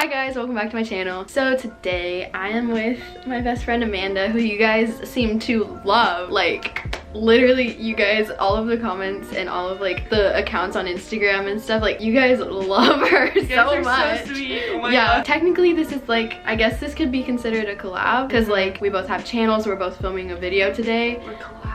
Hi guys, welcome back to my channel. So today I am with my best friend Amanda, who you guys seem to love. Like literally, you guys, all of the comments and all of like the accounts on Instagram and stuff, like you guys love her so much. So sweet. Oh my God. Technically this is like, I guess this could be considered a collab because like we both have channels, we're both filming a video today. We're collabing.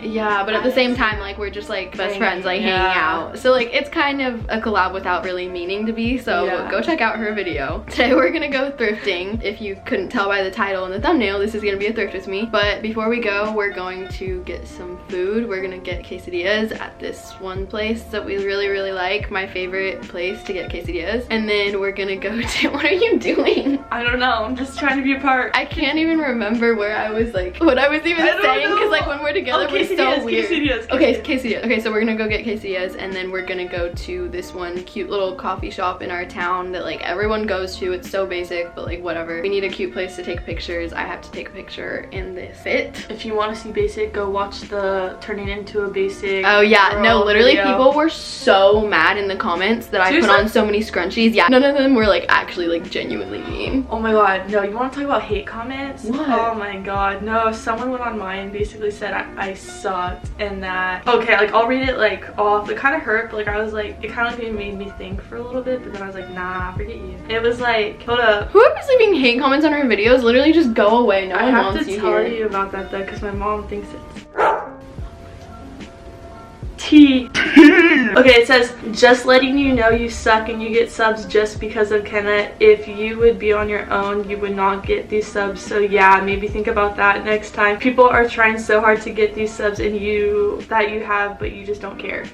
Yeah, but at the same time, like we're just like best friends, like hanging out. So like it's kind of a collab without really meaning to be. So go check out her video. Today we're gonna go thrifting. If you couldn't tell by the title and the thumbnail, this is gonna be a thrift with me. But before we go, we're going to get some food. We're gonna get quesadillas at this one place that we really like. My favorite place to get quesadillas. And then we're gonna go to, what are you doing? I don't know, I'm just trying to be a part. I can't even remember where I was like, what I was even saying, because like when we're together, we're so weird. Quesadillas. Okay, quesadillas. Okay, so we're gonna go get quesadillas and then we're gonna go to this one cute little coffee shop in our town that like everyone goes to. It's so basic, but like whatever. We need a cute place to take pictures. I have to take a picture in this fit. If you want to see basic, go watch the turning into a basic. Oh yeah, no, literally video. People were so mad in the comments that I put on so many scrunchies. Yeah, none of them were like actually like genuinely mean. Oh my god, no, you want to talk about hate comments? What? Oh my god, no, someone went on mine and basically said I sucked and that, okay, like I'll read it like off. It kind of hurt, but like I was like, it kind of like made me think for a little bit, but then I was like, nah, forget you. It was like, hold up. Whoever's leaving hate comments on our videos, literally just go away. No one wants you here. I have to tell you about that though, because my mom thinks it's tea. Okay, it says, just letting you know you suck and you get subs just because of Kenna. If you would be on your own, you would not get these subs. So yeah, maybe think about that next time. People are trying so hard to get these subs and you have, but you just don't care.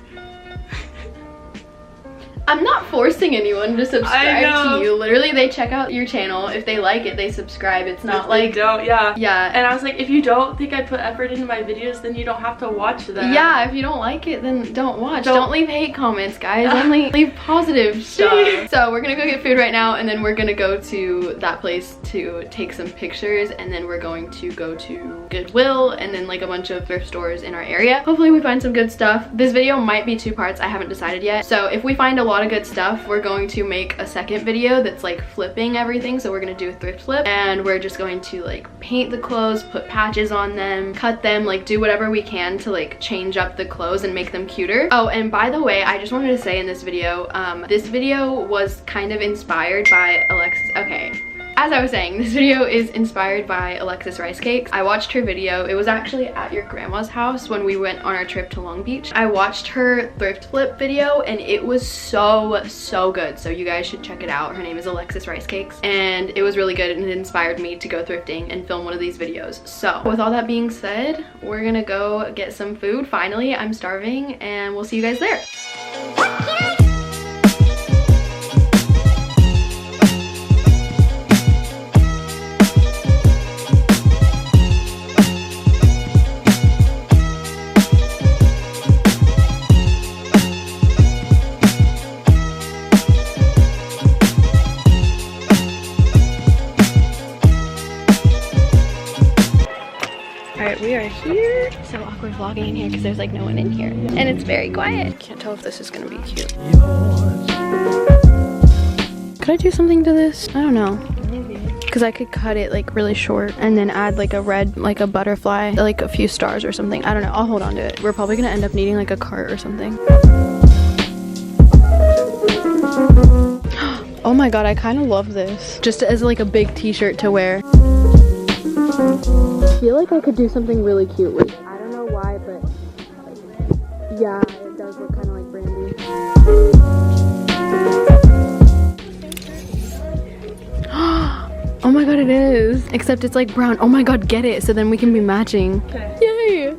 I'm not forcing anyone to subscribe to you. Literally, they check out your channel. If they like it, they subscribe. It's not like... don't, yeah. Yeah. And I was like, if you don't think I put effort into my videos, then you don't have to watch them. Yeah, if you don't like it, then don't watch. Don't leave hate comments, guys. Only leave positive stuff. So we're gonna go get food right now, and then we're gonna go to that place to take some pictures, and then we're going to go to Goodwill, and then like a bunch of thrift stores in our area. Hopefully we find some good stuff. This video might be 2 parts. I haven't decided yet. So if we find a lot of good stuff, we're going to make a second video that's like flipping everything. So we're gonna do a thrift flip, and we're just going to like paint the clothes, put patches on them, cut them, like do whatever we can to like change up the clothes and make them cuter. Oh, and by the way, I just wanted to say in this video was kind of inspired by Alexis. Okay, as I was saying, this video is inspired by Alexis Rice Cakes. I watched her video. It was actually at your grandma's house when we went on our trip to Long Beach. I watched her thrift flip video and it was so good. So you guys should check it out. Her name is Alexis Rice Cakes and it was really good and it inspired me to go thrifting and film one of these videos. So with all that being said, we're gonna go get some food. Finally, I'm starving and we'll see you guys there. Alright, we are here. So awkward vlogging in here because there's like no one in here. And it's very quiet. Can't tell if this is gonna be cute. Could I do something to this? I don't know. Maybe. Because I could cut it like really short and then add like a red, like a butterfly, like a few stars or something. I don't know. I'll hold on to it. We're probably gonna end up needing like a cart or something. Oh my god, I kind of love this. Just as like a big t-shirt to wear. I feel like I could do something really cute with it. I don't know why, but like, yeah, it does look kind of like Brandy. Oh my god, it is. Except it's like brown. Oh my god, get it. So then we can be matching. Okay. Yay!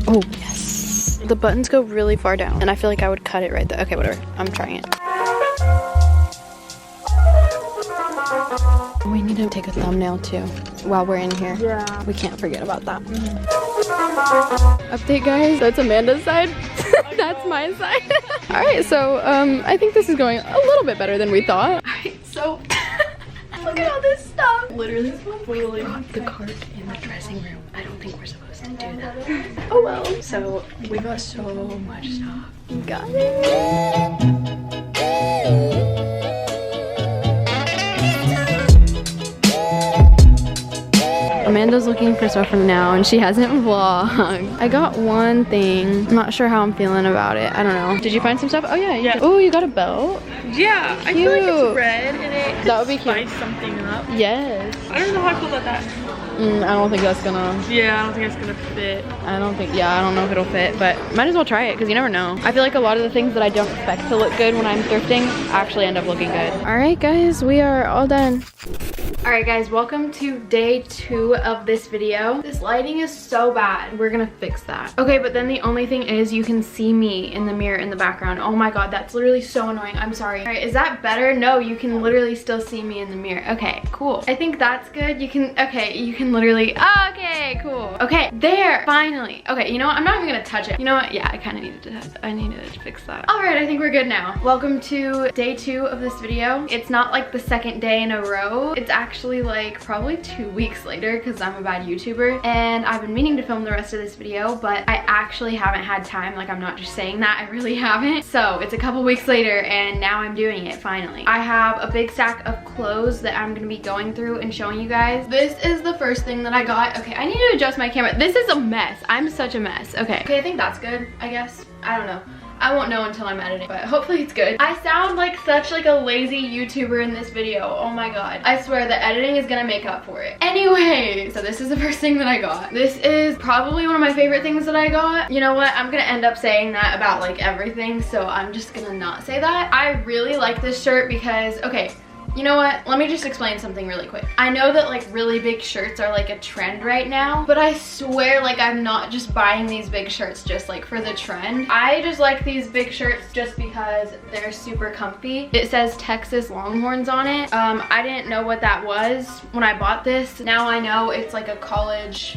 Oh, yes. The buttons go really far down, and I feel like I would cut it right there. Okay, whatever. I'm trying it. We need to take a thumbnail too while we're in here. Yeah. We can't forget about that. Update, guys. That's Amanda's side. That's my side. All right, so I think this is going a little bit better than we thought. All right, so look at all this stuff. Literally, we got the cart in the dressing room. I don't think we're supposed to do that. Oh well. So we got so much stuff. Got it. Amanda's looking for stuff for now and she hasn't vlogged. I got one thing. I'm not sure how I'm feeling about it. I don't know. Did you find some stuff? Oh yeah, yeah. Oh, you got a belt? Yeah, I feel like it's red and it that would be spice cute. Something up. Yes. I don't know how I feel about that. I don't think that's gonna... Yeah, I don't think it's gonna fit. I don't know if it'll fit, but might as well try it because you never know. I feel like a lot of the things that I don't expect to look good when I'm thrifting actually end up looking good. All right, guys, we are all done. All right, guys, welcome to day 2 of this video. This lighting is so bad. We're gonna fix that. Okay, but then the only thing is you can see me in the mirror in the background. Oh my God, that's literally so annoying. I'm sorry. All right, is that better? No, you can literally still see me in the mirror. Okay, cool. I think that's good. You can, okay, you can literally, okay, cool. Okay, there, finally. Okay, you know what? I'm not even gonna touch it. You know what? Yeah, I kind of needed to fix that. All right, I think we're good now. Welcome to day 2 of this video. It's not like the second day in a row. It's actually like probably 2 weeks later because I'm a bad YouTuber and I've been meaning to film the rest of this video, but I actually haven't had time. Like, I'm not just saying that, I really haven't. So it's a couple weeks later and now I'm doing it finally. I have a big stack of clothes that I'm gonna be going through and showing you guys. This is the first thing that I got. Okay, I need to adjust my camera. This is a mess. I'm such a mess. Okay, I think that's good, I guess. I don't know. I won't know until I'm editing, but hopefully it's good. I sound like such like a lazy YouTuber in this video. Oh my God. I swear the editing is gonna make up for it. Anyway, so this is the first thing that I got. This is probably one of my favorite things that I got. You know what? I'm gonna end up saying that about like everything, so I'm just gonna not say that. I really like this shirt because, okay, you know what? Let me just explain something really quick. I know that like really big shirts are like a trend right now, but I swear like I'm not just buying these big shirts just like for the trend. I just like these big shirts just because they're super comfy. It says Texas Longhorns on it. I didn't know what that was when I bought this. Now I know it's like a college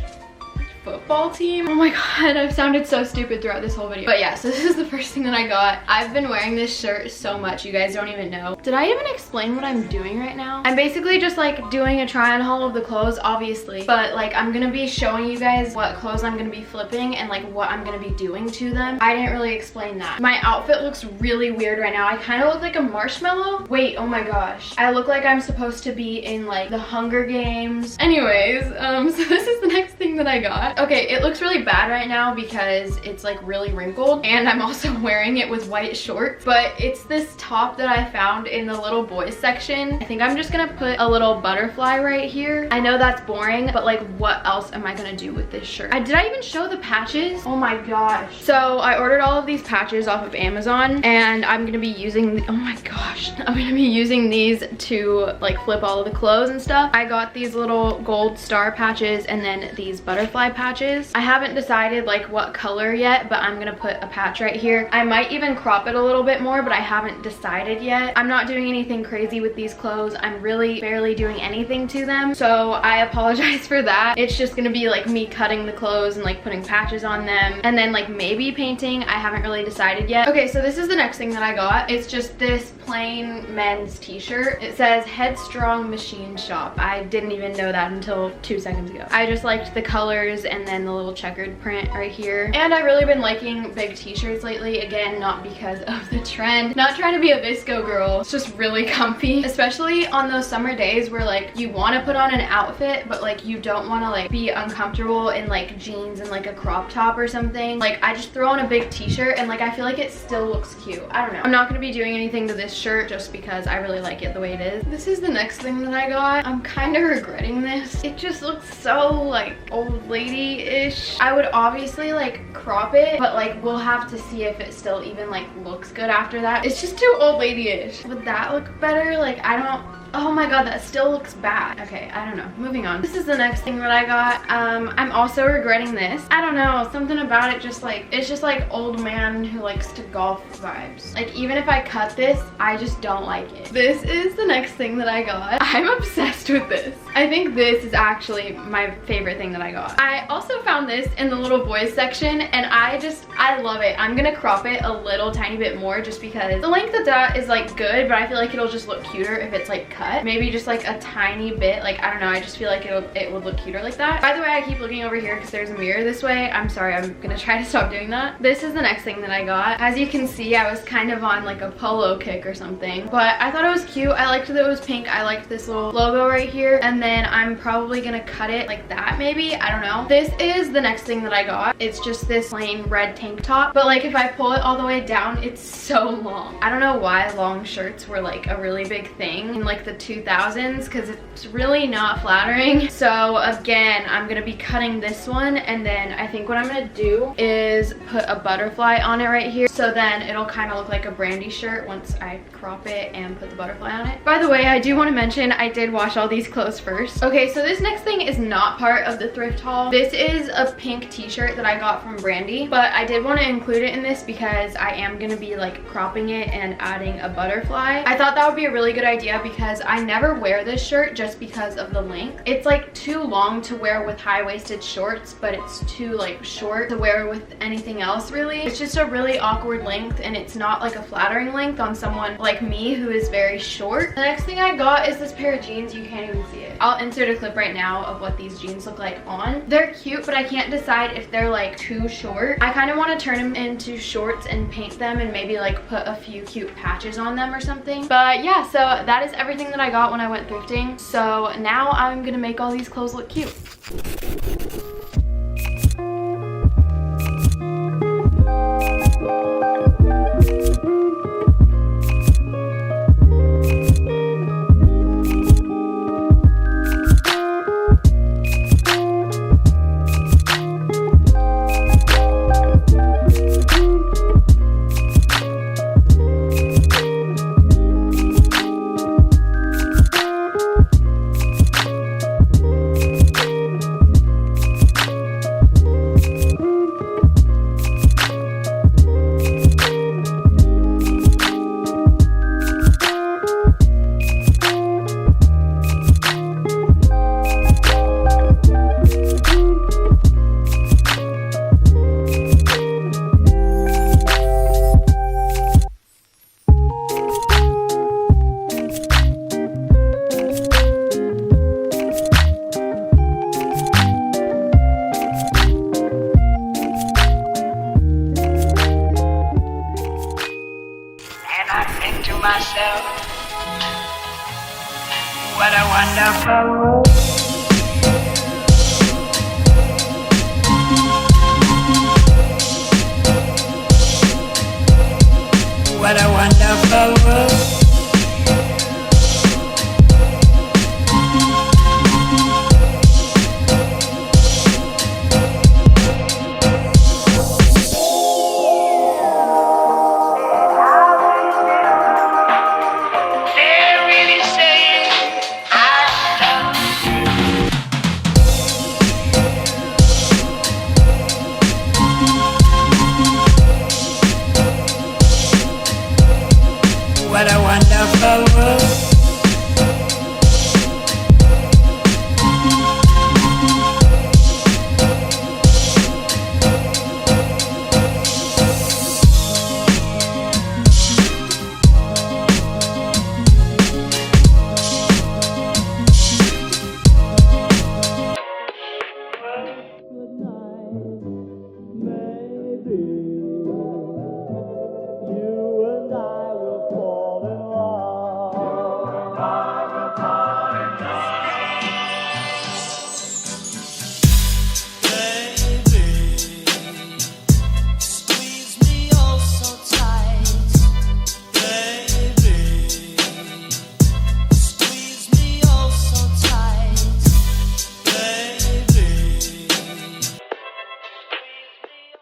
football team. Oh my God, I've sounded so stupid throughout this whole video. But yeah, so this is the first thing that I got. I've been wearing this shirt so much, you guys don't even know. Did I even explain what I'm doing right now? I'm basically just like doing a try on haul of the clothes, obviously, but like I'm gonna be showing you guys what clothes I'm gonna be flipping and like what I'm gonna be doing to them. I didn't really explain that. My outfit looks really weird right now. I kind of look like a marshmallow. Wait, oh my gosh. I look like I'm supposed to be in like the Hunger Games. Anyways, so this is the next thing that I got. Okay, it looks really bad right now because it's like really wrinkled and I'm also wearing it with white shorts, but it's this top that I found in the little boys section. I think I'm just gonna put a little butterfly right here. I know that's boring, but like what else am I gonna do with this shirt? Did I even show the patches? Oh my gosh. So I ordered all of these patches off of Amazon and I'm gonna be using, oh my gosh, I'm gonna be using these to like flip all of the clothes and stuff. I got these little gold star patches and then these butterfly patches. I haven't decided like what color yet, but I'm gonna put a patch right here. I might even crop it a little bit more, but I haven't decided yet. I'm not doing anything crazy with these clothes. I'm really barely doing anything to them, so I apologize for that. It's just gonna be like me cutting the clothes and like putting patches on them and then like maybe painting. I haven't really decided yet. Okay, so this is the next thing that I got. It's just this plain men's t-shirt. It says Headstrong Machine Shop. I didn't even know that until 2 seconds ago. I just liked the colors and then the little checkered print right here. And I've really been liking big t-shirts lately. Again, not because of the trend. Not trying to be a visco girl. It's just really comfy. Especially on those summer days where like you want to put on an outfit, but like you don't want to like be uncomfortable in like jeans and like a crop top or something. Like I just throw on a big t-shirt and like I feel like it still looks cute. I don't know. I'm not going to be doing anything to this shirt just because I really like it the way it is. This is the next thing that I got. I'm kind of regretting this. It just looks so like old lady-ish. I would obviously like crop it, but like we'll have to see if it still even like looks good after that. It's just too old lady-ish. Would that look better? Like I don't, oh my God, that still looks bad. Okay, I don't know. Moving on. This is the next thing that I got. I'm also regretting this. I don't know, something about it just like, it's just like old man who likes to golf vibes. Like even if I cut this, I just don't like it. This is the next thing that I got. I'm obsessed with this. I think this is actually my favorite thing that I got. I also found this in the little boys section and I love it. I'm gonna crop it a little tiny bit more just because the length of that is like good, but I feel like it'll just look cuter if it's like cut. Maybe just like a tiny bit, like I don't know, I just feel like it would look cuter like that. By the way, I keep looking over here because there's a mirror this way. I'm sorry, I'm gonna try to stop doing that. This is the next thing that I got. As you can see, I was kind of on like a polo kick or something, but I thought it was cute. I liked that it was pink. I liked this little logo right here, and then I'm probably gonna cut it like that maybe. I don't know. This is the next thing that I got. It's just this plain red tank top, but like if I pull it all the way down, it's so long. I don't know why long shirts were like a really big thing in like the 2000s, because it's really not flattering. So again, I'm gonna be cutting this one, and then I think what I'm gonna do is put a butterfly on it right here, so then it'll kind of look like a Brandy shirt once I crop it and put the butterfly on it. By the way, I do want to mention I did wash all these clothes first. Okay, so this next thing is not part of the thrift haul. This is a pink t-shirt that I got from Brandy, but I did want to include it in this because I am gonna be like cropping it and adding a butterfly. I thought that would be a really good idea because I never wear this shirt just because of the length. It's like too long to wear with high-waisted shorts, but it's too like short to wear with anything else really. It's just a really awkward length, and it's not like a flattering length on someone like me who is very short. The next thing I got is this pair of jeans. You can't even see it. I'll insert a clip right now of what these jeans look like on. They're cute, but I can't decide if they're like too short. I kind of want to turn them into shorts and paint them and maybe like put a few cute patches on them or something. But yeah, so that is everything that I got when I went thrifting. So now I'm gonna make all these clothes look cute. Myself, what a wonderful world. What a wonderful world. What a wonderful world.